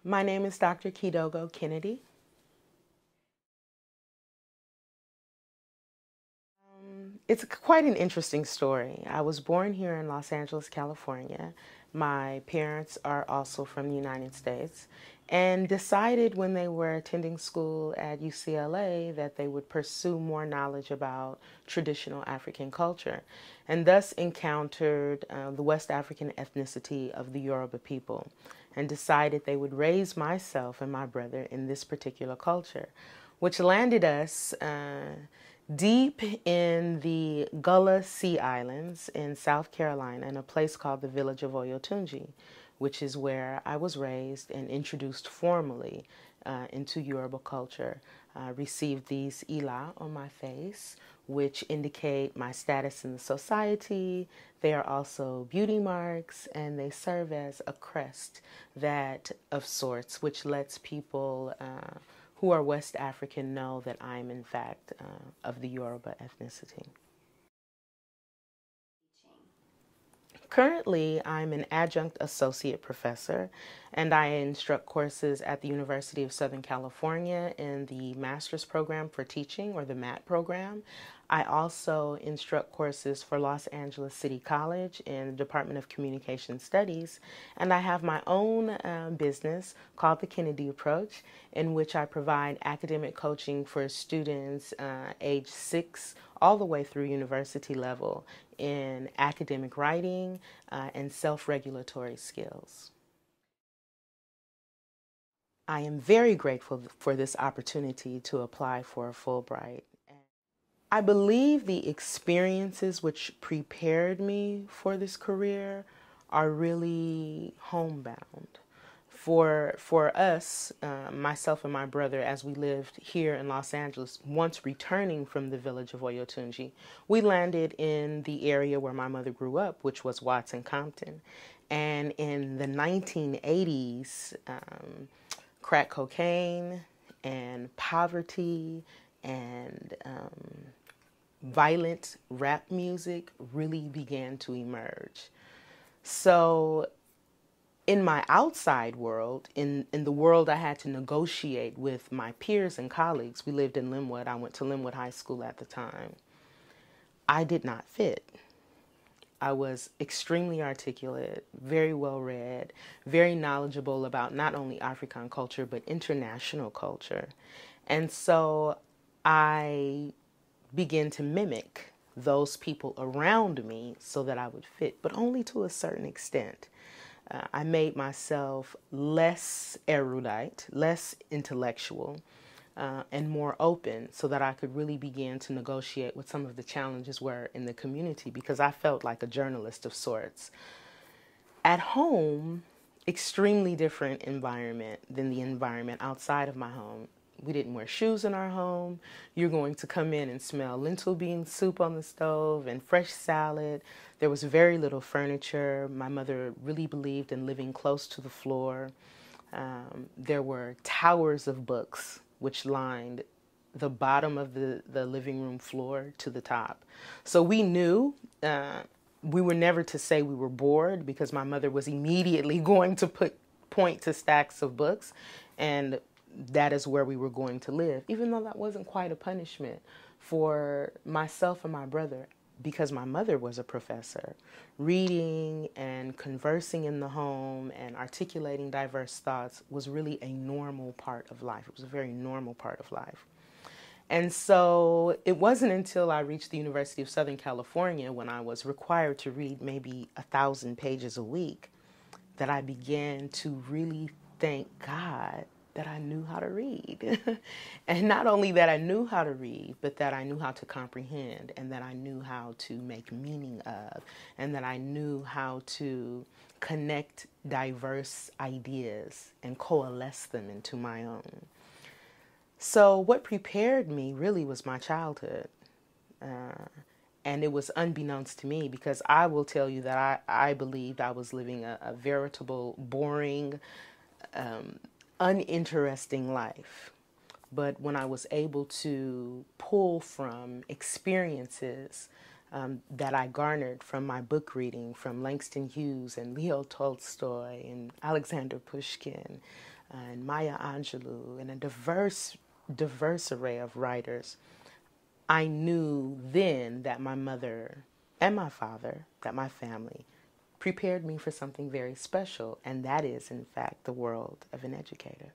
My name is Dr. Kidogo Kennedy. It's quite an interesting story. I was born here in Los Angeles, California. My parents are also from the United States and decided when they were attending school at UCLA that they would pursue more knowledge about traditional African culture and thus encountered the West African ethnicity of the Yoruba people and decided they would raise myself and my brother in this particular culture, which landed us deep in the Gullah Sea Islands in South Carolina in a place called the village of Oyotunji, which is where I was raised and introduced formally into Yoruba culture. Received these ila on my face, which indicate my status in the society. They are also beauty marks, and they serve as a crest that of sorts, which lets people who are West African know that I'm in fact of the Yoruba ethnicity. Currently, I'm an adjunct associate professor and I instruct courses at the University of Southern California in the master's program for teaching, or the MAT program. I also instruct courses for Los Angeles City College in the Department of Communication Studies, and I have my own business called the Kennedy Approach, in which I provide academic coaching for students age 6 all the way through university level in academic writing and self-regulatory skills. I am very grateful for this opportunity to apply for a Fulbright. I believe the experiences which prepared me for this career are really homebound. For us, myself and my brother, as we lived here in Los Angeles, once returning from the village of Oyotunji, we landed in the area where my mother grew up, which was Watson Compton. And in the 1980s, crack cocaine and poverty and violent rap music really began to emerge. So in my outside world, in the world I had to negotiate with my peers and colleagues, we lived in Linwood. I went to Linwood High School at the time. I did not fit. I was extremely articulate, very well read, very knowledgeable about not only African culture, but international culture. And so I began to mimic those people around me so that I would fit, but only to a certain extent. I made myself less erudite, less intellectual, and more open so that I could really begin to negotiate what some of the challenges were in the community, because I felt like a journalist of sorts. At home, extremely different environment than the environment outside of my home. We didn't wear shoes in our home. You're going to come in and smell lentil bean soup on the stove and fresh salad. There was very little furniture. My mother really believed in living close to the floor. There were towers of books which lined the bottom of the living room floor to the top. So we knew we were never to say we were bored, because my mother was immediately going to point to stacks of books, and that is where we were going to live, even though that wasn't quite a punishment for myself and my brother, because my mother was a professor. Reading and conversing in the home and articulating diverse thoughts was really a normal part of life. It was a very normal part of life. And so it wasn't until I reached the University of Southern California, when I was required to read maybe 1,000 pages a week, that I began to really thank God that I knew how to read. And not only that I knew how to read, but that I knew how to comprehend, and that I knew how to make meaning of, and that I knew how to connect diverse ideas and coalesce them into my own. So what prepared me really was my childhood. And it was unbeknownst to me, because I will tell you that I believed I was living a veritable, boring, uninteresting life. But when I was able to pull from experiences that I garnered from my book reading from Langston Hughes and Leo Tolstoy and Alexander Pushkin, and Maya Angelou, and a diverse array of writers, I knew then that my mother and my father, that my family, prepared me for something very special, and that is, in fact, the world of an educator.